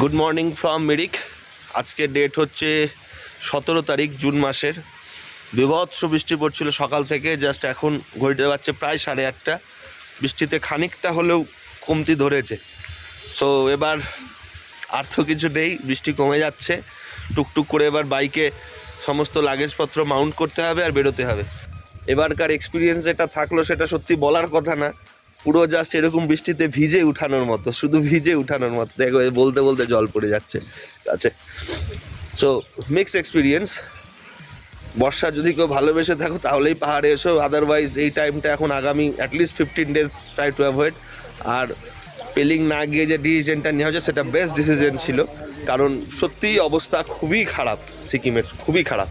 Good morning from Mirik. আজকে date হচ্ছে 17 তারিখ জুন মাসের। বিভৎস বৃষ্টি পড়ছিল সকাল থেকে, জাস্ট এখন ঘড়িতে বাজছে প্রায় 8:30। বৃষ্টিতে খানিকটা হলেও কমতি ধরেছে। সো এবার আর তো কিছু নেই, বৃষ্টি কমে যাচ্ছে। টুকটুক করে এবার বাইকে সমস্ত লাগেজপত্র মাউন্ট করতে হবে আর বেরোতে হবে। এবারকার এক্সপিরিয়েন্স যেটা থাকলো সেটা সত্যি বলার কথা না, পুরো জাস্ট এরকম বৃষ্টিতে ভিজে উঠানোর মতো, শুধু ভিজে উঠানোর মতো। দেখো বলতে বলতে জল পড়ে যাচ্ছে কাছে। So mix experience. বর্ষা যদি কেউ ভালোবেসে থাকো তাহলেই পাহাড়ে এসো, আদারওয়াইজ এই টাইমটা এখন আগামী at least 15 days try to avoid. আর পেলিং না গিয়ে যে ডিসিশনটা নেওয়া হয়েছে সেটা বেস্ট ডিসিশন ছিল, কারণ সত্যিই অবস্থা খুবই খারাপ, সিকিমের খুবই খারাপ।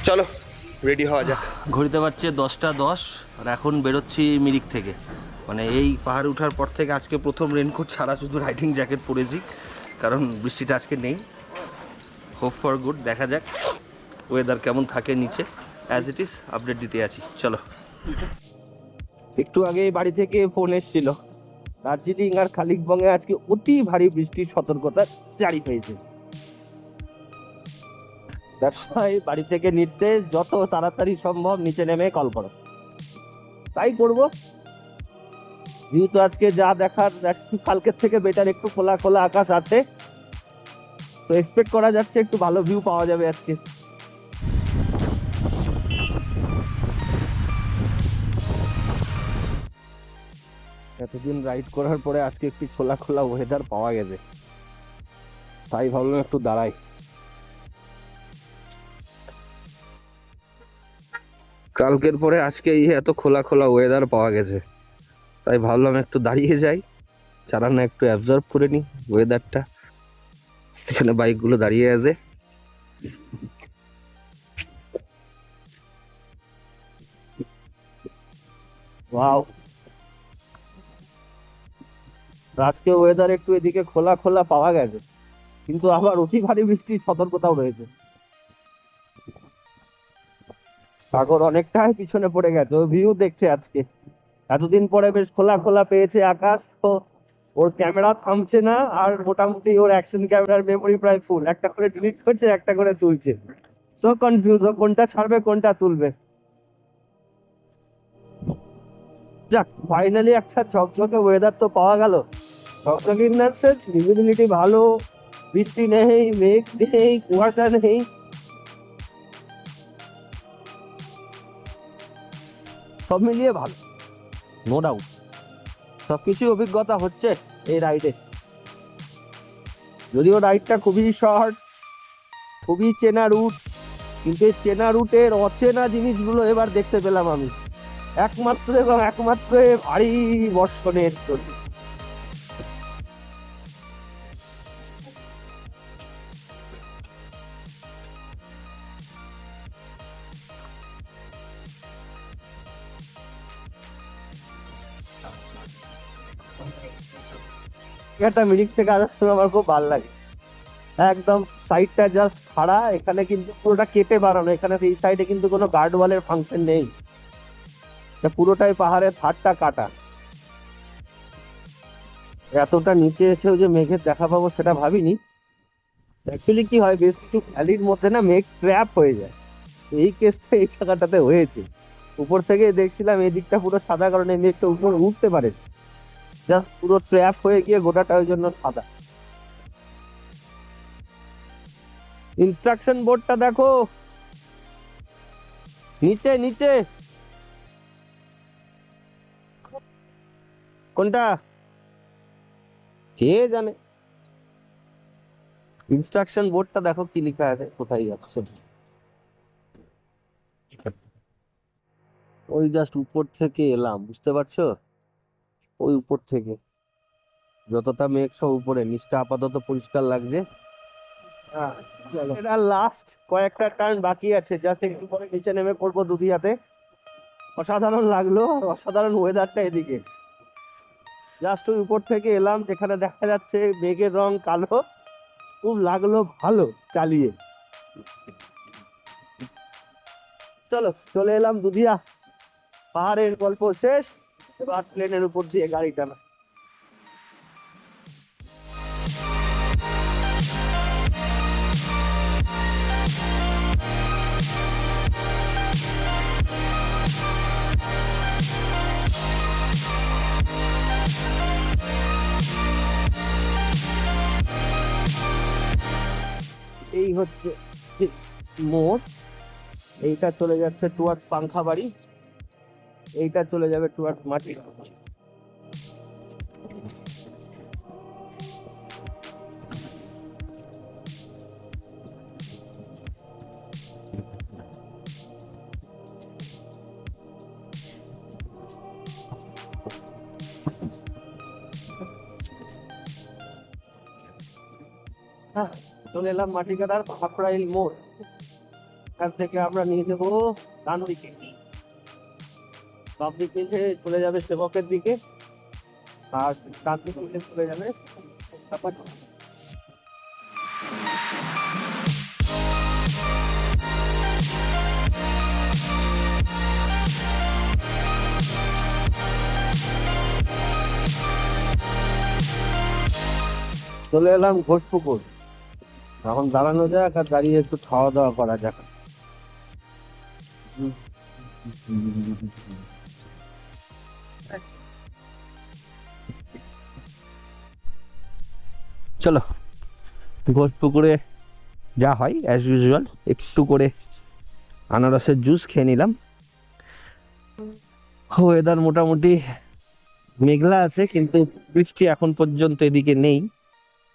চলো রেডি হওয়া যাক। ঘড়িতে বাজছে 10টা 10 আর এখন বেরোচ্ছি মিরিক থেকে। মানে এই পাহাড়ে ওঠার পর থেকে আজকে প্রথম রেনকোট ছাড়া শুধু রাইডিং জ্যাকেট পরেছি, কারণ বৃষ্টিটা আজকে নেই। হোপ ফর গুড, দেখা যাক ওয়েদার কেমন থাকে নিচে। অ্যাজ ইট ইজ আপডেট দিতে আছি, চলো। একটু আগে বাড়ি থেকে ফোন এসেছিল, দার্জিলিং আর কালিম্পংয়ে আজকে অতি ভারী বৃষ্টির সতর্কতা জারি হয়েছে। ব্যবসায় বাড়ি থেকে নির্দেশ, যত তাড়াতাড়ি সম্ভব নিচে নেমে কল করো। তাই করবো। ভিউ তো আজকে যা দেখার, একটু কালকের থেকে বেটার, একটু খোলা খোলা আকাশ আছে, তো এক্সপেক্ট করা যাচ্ছে একটু ভালো ভিউ পাওয়া যাবে আজকে। এতদিন রাইড করার পরে আজকে একটু খোলা খোলা ওয়েদার পাওয়া গেছে, তাই ভাবলাম একটু দাঁড়াই। কালকের পরে আজকে এত খোলা খোলা ওয়েদার পাওয়া গেছে, তাই ভাবলাম একটু দাঁড়িয়ে যাই, চালানো একটু অ্যাবজর্ব করে নি ওয়েদারটা। এখানে বাইকগুলো দাঁড়িয়ে আছে। ওয়াও, আজকে ওয়েদার একটু এদিকে খোলা খোলা পাওয়া গেছে, কিন্তু আবার অতি ভারী বৃষ্টির সতর্কতাও রয়েছে। সাগর অনেকটাই পিছনে পড়ে গেছে, ও ভিউ দেখছে আজকে। এতদিন পরে বেশ খোলা খোলা পেয়েছে আকাশ, তো ওর ক্যামেরা থামছে না, আর মোটামুটি ওর অ্যাকশন ক্যামেরার মেমোরি প্রায় ফুল। একটা করে ডিলিট করছে, একটা করে তুলছে। সো কনফিউজ, ও কোনটা ছাড়বে কোনটা তুলবে। যাক, ফাইনালি একটা ঝকঝকে ওয়েদার তো পাওয়া গেল। ঝকঝকে ইন দ্যাট সেন্স ভিজিবিলিটি ভালো, বৃষ্টি নেই, মেঘ নেই, কুয়াশা নেই, সব মিলিয়ে ভালো, নো ডাউট। সবকিছুই অভিজ্ঞতা হচ্ছে এই রাইডে। যদিও রাইডটা খুবই শর্ট, খুবই চেনা রুট, কিন্তু এই চেনা রুটের অচেনা জিনিসগুলো এবার দেখতে পেলাম আমি, একমাত্র এবং একমাত্র ভারী বর্ষণের জন্য। একটা মিরিক থেকে আসার সময় আমার খুব ভালো লাগে, একদম সাইডটা জাস্ট খাড়া, এখানে কিন্তু পুরোটা কেটে বানানো, এখানে এই সাইডে কিন্তু কোনো গার্ড ওয়ালের ফাংশন নেই, পুরোটাই পাহাড়ের ধারটা কাটা। এতটা নিচে এসেও যে মেঘের দেখা পাবো সেটা ভাবিনি। অ্যাকচুয়ালি কি হয়, বেশ কিছু ভ্যালির মধ্যে না মেঘ ট্র্যাপ হয়ে যায়, এই কেসটা এই জায়গাটাতে হয়েছে। উপর থেকে দেখছিলাম এই দিকটা পুরো সাদা, কারণে মেঘটা উপর উঠতে পারে, জাস্ট পুরো ট্র্যাপ হয়ে গিয়ে গোটাটা ওই জন্য সাদা। ইনস্ট্রাকশন বোর্ডটা দেখো, নিচে নিচে। কোনটা কে জানে, ইনস্ট্রাকশন বোর্ডটা দেখো কি লেখা আছে, কোথায় যাচ্ছে। ওই জাস্ট উপর থেকে এলাম, বুঝতে পারছো, ওই উপর থেকে যতটা মেঘ সব উপরে, নিচটা আপাতত পরিষ্কার লাগছে। এটা লাস্ট কয়েকটা টার্ন বাকি আছে, জাস্ট একটু পরে নিচে নেমে পড়বো দুদিয়াতে। অসাধারণ লাগলো, আর অসাধারণ ওয়েদারটা এদিকে। জাস্ট ওই উপর থেকে এলাম, যেখানে দেখা যাচ্ছে মেঘের রং কালো, খুব লাগলো ভালো চালিয়ে। চলো চলে এলাম দুধিয়া, পাহাড়ের গল্প শেষ, এবার প্লেনের উপর দিয়ে গাড়ি টানা। এই হচ্ছে মোড়, এইটা চলে যাচ্ছে টুয়ার্ডস পাংখাবাড়ি, এইটা চলে যাবে টুয়ার্ডস মাটি। চলে এলাম মাটিকাটার খাপড়াইল মোড়। এখান থেকে আমরা নিয়ে যাবো ডান দিকে, বাম দিকে চলে যাবে সেবকের দিকে, আর ডান দিকে চলে যাবে চলে এলাম ঘোষপুকুর। এখন দাঁড়ানো যাক আর দাঁড়িয়ে একটু খাওয়া দাওয়া করা যাক। চলো ঘোষপুকুরে যা হয় অ্যাজ ইউজুয়াল, একটু করে আনারসের জুস খেয়ে নিলাম। ওয়েদার মোটামুটি মেঘলা আছে, কিন্তু বৃষ্টি এখন পর্যন্ত এদিকে নেই,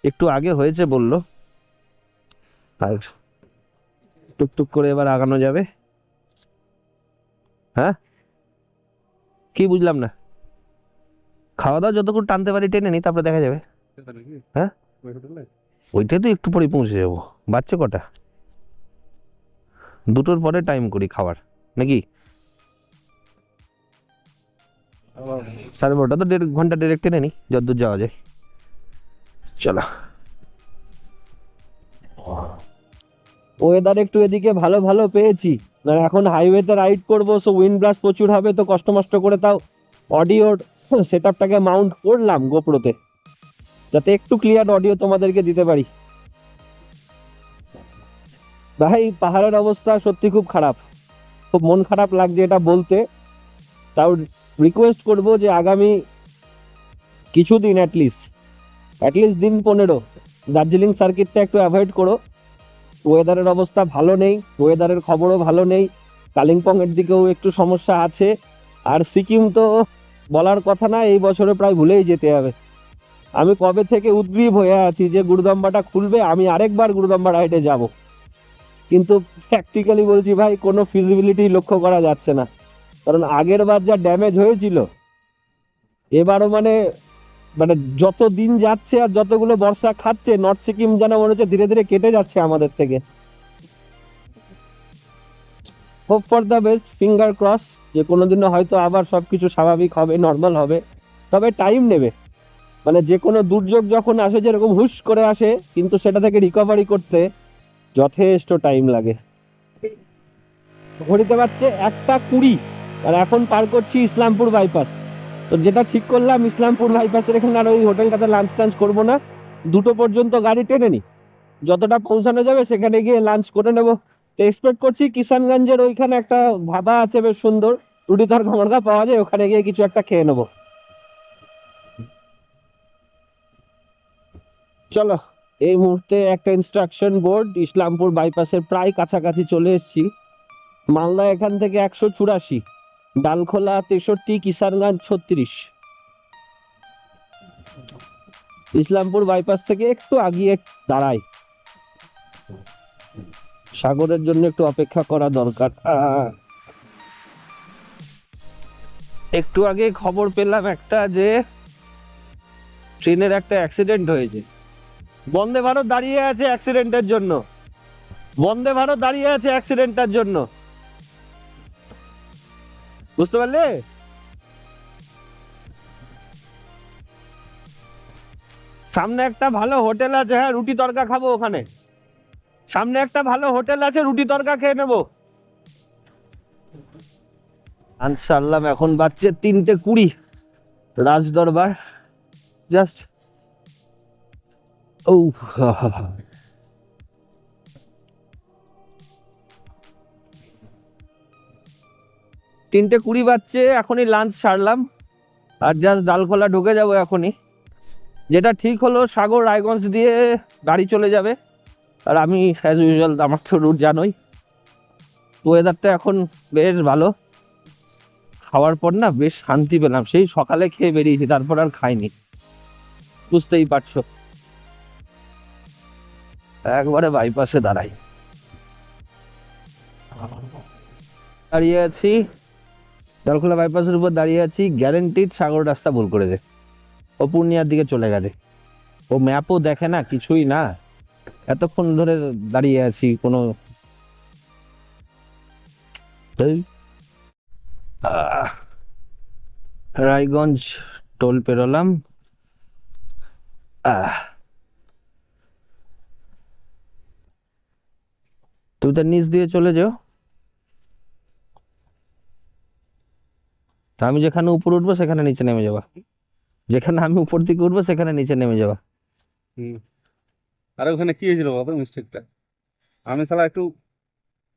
একটু আগে হয়েছে বললো। আর টুকটুক করে এবার আগানো যাবে। হ্যাঁ কি বুঝলাম না? খাওয়া দাওয়া যতক্ষণ টানতে পারি টেনে নি, তারপরে দেখা যাবে। হ্যাঁ ওইটাই তো একটু পরে পৌঁছে যাবো। বাচ্চা কটা? 2টোর পরে টাইম করি খাবার নাকি? 12:30 তো 1.5 ঘন্টা ডিরেক্ট টেনে নি, যতদূর যাওয়া যায়। চলো ওয়েদার একটু এদিকে ভালো ভালো পেয়েছি, না এখন হাইওয়েতে রাইড করবো, সো উইন্ড ব্লাস্ট প্রচুর হবে, তো কষ্ট মষ্ট করে তাও অডিওর সেট আপটাকে মাউন্ট করলাম গোপ্রোতে, যাতে একটু ক্লিয়ার অডিও তোমাদেরকে দিতে পারি। ভাই পাহাড়ের অবস্থা সত্যি খুব খারাপ, খুব মন খারাপ লাগছে এটা বলতে। তাও রিকোয়েস্ট করব যে আগামী কিছুদিন অ্যাটলিস্ট দিন 15 দার্জিলিং সার্কিটটা একটু অ্যাভয়েড করো। ওয়েদারের অবস্থা ভালো নেই, ওয়েদারের খবরও ভালো নেই, কালিম্পং এর দিকেও একটু সমস্যা আছে, আর সিকিম তো বলার কথা না, এই বছরে প্রায় ভুলেই যেতে হবে। আমি কবে থেকে উদ্গ্রীব হয়ে আছি যে গুরুদম্বাটা খুলবে, আমি আরেকবার গুরুদম্বা রাইডে যাব, কিন্তু প্র্যাকটিক্যালি বলছি ভাই কোনো ফিজিবিলিটি লক্ষ্য করা যাচ্ছে না, কারণ আগের বার যা ড্যামেজ হয়েছিল এবারও মানে যত দিন যাচ্ছে আর যতগুলো বর্ষা খাচ্ছে, নর্থ সিকিম যেন মনে হচ্ছে ধীরে ধীরে কেটে যাচ্ছে আমাদের থেকে। Hope for the best, finger cross, যে কোনোদিনও হয়তো আবার সবকিছু স্বাভাবিক হবে, নর্মাল হবে, তবে টাইম নেবে। মানে যে কোনো দুর্যোগ যখন আসে যেরকম হুশ করে আসে, কিন্তু সেটা থেকে রিকভারি করতে যথেষ্ট টাইম লাগে। ঘড়িতে পারছে 1:20, আর এখন পার করছি ইসলামপুর বাইপাস। তো যেটা ঠিক করলাম, ইসলামপুর বাইপাসের এখানে আর ওই হোটেলটাতে লাঞ্চ টাঞ্চ করবো না, 2টো পর্যন্ত গাড়ি টেনে নি, যতটা পৌঁছানো যাবে সেখানে গিয়ে লাঞ্চ করে নেবো। তো এক্সপেক্ট করছি কিষানগঞ্জের ওইখানে একটা ধাবা আছে বেশ সুন্দর, রুটি তরকা মরকা পাওয়া যায়, ওখানে গিয়ে কিছু একটা খেয়ে নেবো। চলো এই মুহূর্তে একটা ইনস্ট্রাকশন বোর্ড, ইসলামপুর বাইপাসের প্রায় কাছাকাছি চলে এসেছি। মালদা এখান থেকে 184, ডালখোলা 63, কিষানগঞ্জ 36। ইসলামপুর বাইপাস থেকে একটু আগিয়ে দাঁড়াই, সাগরের জন্য একটু অপেক্ষা করা দরকার। একটু আগে খবর পেলাম একটা, যে ট্রেনের একটা অ্যাক্সিডেন্ট হয়েছে। বন্দে ভারত দাঁড়িয়ে আছে অ্যাক্সিডেন্টের জন্য, বন্দে ভারত দাঁড়িয়ে আছে অ্যাক্সিডেন্টের জন্য, বুঝতে পারলে? সামনে একটা ভালো হোটেল আছে, হ্যাঁ রুটি তরকা খাবো ওখানে, সামনে একটা ভালো হোটেল আছে, রুটি তরকা খেয়ে নেবো। আনসারলাম, এখন বাজছে 3:20, রাজদরবার জাস্ট ও 3:20 বাজছে, এখনই লাঞ্চ সারলাম আর জাস্ট ডালখোলা ঢুকে যাবো এখনই। যেটা ঠিক হলো, সাগর রায়গঞ্জ দিয়ে গাড়ি চলে যাবে, আর আমি অ্যাজ ইউজুয়াল আমার তো রুট জানোই, ওয়েদারটা এখন বেশ ভালো। খাওয়ার পর না বেশ শান্তি পেলাম, সেই সকালে খেয়ে বেরিয়েছি, তারপর আর খাইনি, বুঝতেই পারছো। একবারে বাইপাসে দাঁড়িয়ে আছি, জলখোলা বাইপাসের উপর দাঁড়িয়ে আছি। গ্যারেন্টিড সাগর রাস্তা ভুল করেছে, ও পূর্ণিয়ার দিকে চলে গেছে। ও ম্যাপও দেখে না, কিছুই না, এতক্ষণ ধরে দাঁড়িয়ে আছি কোনো রায়গঞ্জ টোল পেরোলাম। তুমি তো নিচ দিয়ে চলে যাও, আমি যেখানে উপর উঠবো সেখানে নিচে নেমে যাবা, যেখানে আমি উপর দিকে উঠবো সেখানে নিচে নেমে যাবা। আর ওখানে কি হয়েছিল বলতো মিস্টেকটা? আমি সালা একটু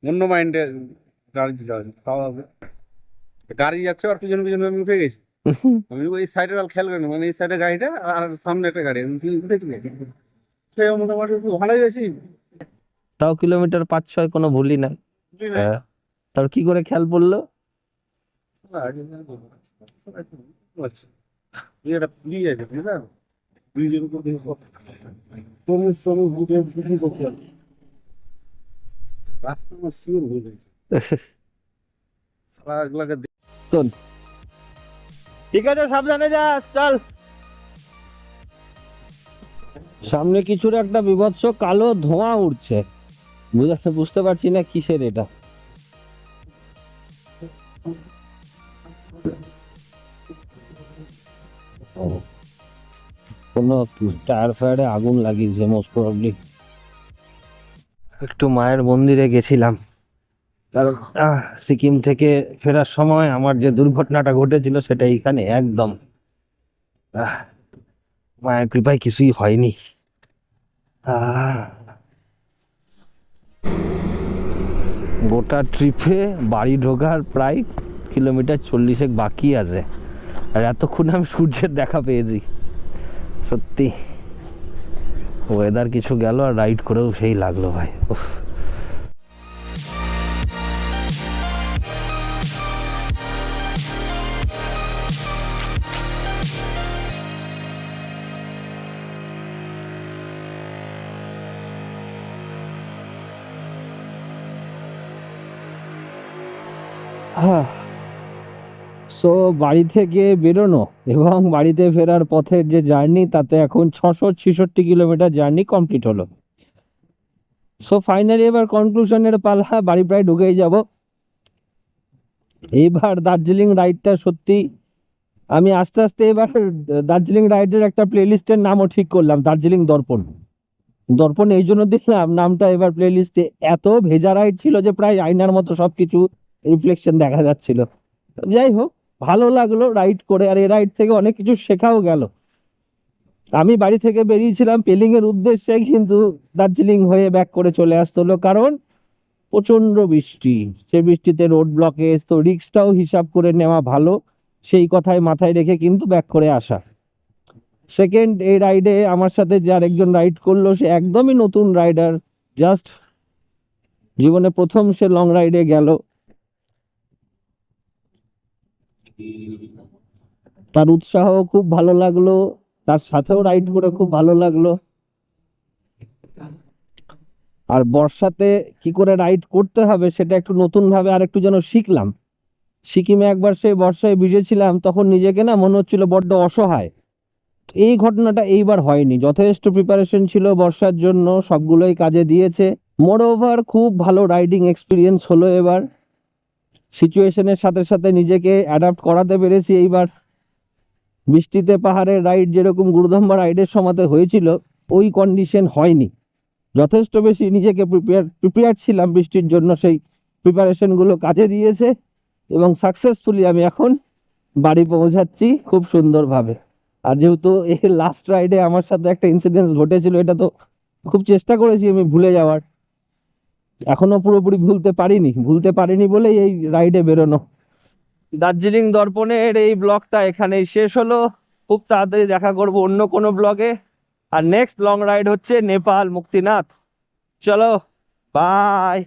অন্য মাইন্ডে গাড়ি যাওয়া গাড়ি যাচ্ছে আর পিছনে পিছনে আমি উঠে গেছি। আমি ওই সাইডে আর খেয়াল করিনি, মানে এই সাইডে গাড়িটা আর সামনে একটা গাড়ি, আমি উঠে চলে গেছি। মোটামুটি একটু ভালো গেছি। তাও কিলোমিটার 5-6 কোনো ভুলই নাই। হ্যাঁ, তার কি করে খেয়াল পড়লো? আচ্ছা, এটা ব্রিজ আছে, বুঝলেন? ব্রিজের উপর দিয়ে রাস্তা আমার শিওর হয়ে গেছে। সালা এগুলাকে ঠিক আছে, সাবধানে যা, চল। সামনে কিছুর একটা বিভৎস কালো ধোঁয়া উঠছে, বুঝতে পারছি না কিসের এটা। কোনো টায়ার ফায়ারে আগুন লাগিয়েছে মোস্ট প্রবাবলি। একটু মায়ের মন্দিরে গেছিলাম, কারণ সিকিম থেকে ফেরার সময় আমার যে দুর্ঘটনাটা ঘটেছিল সেটা এইখানে একদম মায়ের কৃপায় কিছুই হয়নি। গোটা ট্রিপে বাড়ি ঢোকার প্রায় কিলোমিটার 40 বাকি আছে, আর এতক্ষণ আমি সূর্যের দেখা পেয়েছি। সত্যি ওয়েদার কিছু গেল, আর রাইড করেও সেই লাগলো ভাই। সো বাড়ি থেকে বেরোনো এবং বাড়িতে ফেরার পথের যে জার্নি, তাতে এখন 666 কিলোমিটার জার্নি কমপ্লিট হলো। সো ফাইনালি এবার কনক্লুশনের পালা, বাড়ি প্রায় ঢুকেই যাব। এইবার দার্জিলিং রাইডটা সত্যি আমি আস্তে আস্তে এবার দার্জিলিং রাইডের একটা প্লেলিস্টের নামও ঠিক করলাম, দার্জিলিং দর্পণ। দর্পণ এই জন্য দিলাম নামটা এবার প্লেলিস্টে, এত ভেজা রাইড ছিল যে প্রায় আয়নার মতো সবকিছু রিফ্লেকশন দেখা যাচ্ছিল। যাই হোক, ভালো লাগলো রাইড করে, আর এই রাইড থেকে অনেক কিছু শেখাও গেল। আমি বাড়ি থেকে বেরিয়েছিলাম পেলিং এর উদ্দেশ্যে, কিন্তু দার্জিলিং হয়ে ব্যাক করে চলে আসতে হলো, কারণ প্রচন্ড বৃষ্টি। সে বৃষ্টিতে রোড ব্লকেজ, তো রিস্কটাও হিসাব করে নেওয়া ভালো, সেই কথাই মাথায় রেখে কিন্তু ব্যাক করে আসা। সেকেন্ড, এই রাইডে আমার সাথে যে আরেকজন রাইড করলো সে একদমই নতুন রাইডার, জাস্ট জীবনে প্রথম সে লং রাইডে গেল। তার উৎসাহ খুব ভালো লাগলো, তার সাথেও রাইড করে খুব ভালো লাগলো। আর বর্ষাতে কি করে রাইড করতে হবে সেটা একটু নতুন ভাবে আর একটু যেন শিখলাম। সিকিমে একবার সেই বর্ষায় ভিজেছিলাম, তখন নিজেকে না মনে হচ্ছিল বড্ড অসহায়। এই ঘটনাটা এইবার হয়নি, যথেষ্ট প্রিপারেশন ছিল বর্ষার জন্য, সবগুলোই কাজে দিয়েছে। মোর ওভার খুব ভালো রাইডিং এক্সপিরিয়েন্স হলো এবার। সিচুয়েশনের সাথে সাথে নিজেকে অ্যাডাপ্ট করাতে পেরেছি এইবার। বৃষ্টিতে পাহাড়ের রাইড যেরকম গুরুদম্বা রাইডের সময়তে হয়েছিল, ওই কন্ডিশন হয়নি। যথেষ্ট বেশি নিজেকে প্রিপেয়ার ছিলাম বৃষ্টির জন্য, সেই প্রিপারেশনগুলো কাজে দিয়েছে, এবং সাকসেসফুলি আমি এখন বাড়ি পৌঁছাচ্ছি খুব সুন্দরভাবে। আর যেহেতু এই লাস্ট রাইডে আমার সাথে একটা ইনসিডেন্স ঘটেছিল, এটা তো খুব চেষ্টা করেছি আমি ভুলে যাওয়ার, এখনো পুরোপুরি ভুলতে পারিনি বলেই এই রাইডে বেরোনো। দার্জিলিং দর্পণের এই ব্লগটা এখানেই শেষ হলো। খুব তাড়াতাড়ি দেখা করব অন্য কোনো ব্লগে। আর নেক্সট লং রাইড হচ্ছে নেপাল মুক্তিনাথ। চলো বাই।